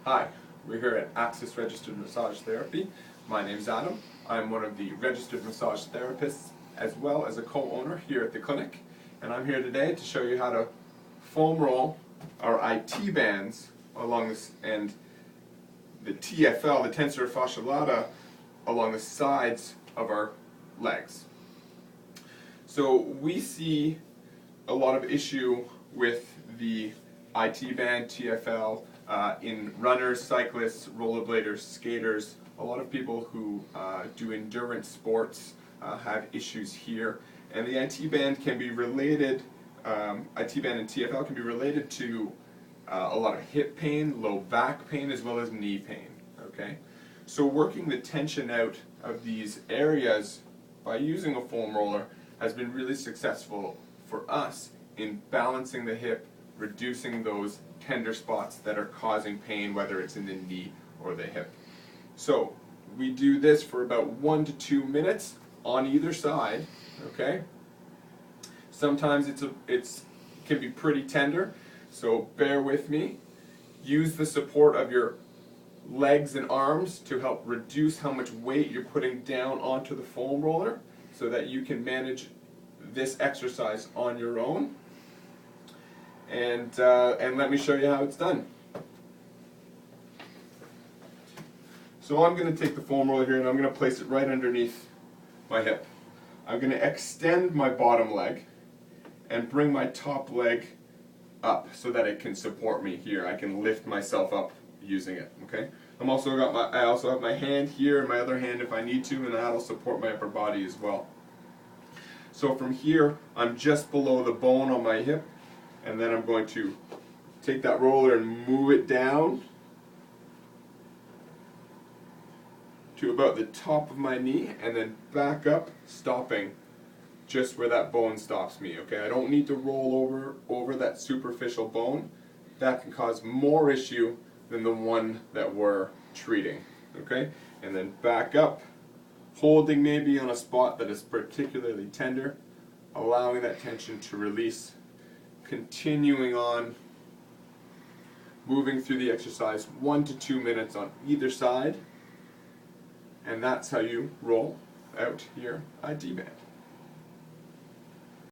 Hi, we're here at Axis Registered Massage Therapy. My name's Adam. I'm one of the registered massage therapists as well as a co-owner here at the clinic. And I'm here today to show you how to foam roll our IT bands along this and the TFL, the tensor fascia lata, along the sides of our legs. So we see a lot of issue with the IT band, TFL, in runners, cyclists, rollerbladers, skaters. A lot of people who do endurance sports have issues here. And the IT band can be related, IT band and TFL can be related to a lot of hip pain, low back pain, as well as knee pain. Okay? So working the tension out of these areas by using a foam roller has been really successful for us in balancing the hip, reducing those tender spots that are causing pain, whether it's in the knee or the hip. So we do this for about 1 to 2 minutes on either side. Okay. Sometimes it can be pretty tender, so bear with me. Use the support of your legs and arms to help reduce how much weight you're putting down onto the foam roller, so that you can manage this exercise on your own. And let me show you how it's done. So I'm going to take the foam roller here and I'm going to place it right underneath my hip. I'm going to extend my bottom leg and bring my top leg up so that it can support me here. I can lift myself up using it. Okay. I also have my hand here and my other hand if I need to, and that'll support my upper body as well. So from here, I'm just below the bone on my hip, and then I'm going to take that roller and move it down to about the top of my knee, and then back up, stopping just where that bone stops me. Okay, I don't need to roll over that superficial bone. That can cause more issue than the one that we're treating. Okay, and then back up, holding maybe on a spot that is particularly tender, allowing that tension to release, continuing on, moving through the exercise 1 to 2 minutes on either side, and that's how you roll out your IT band.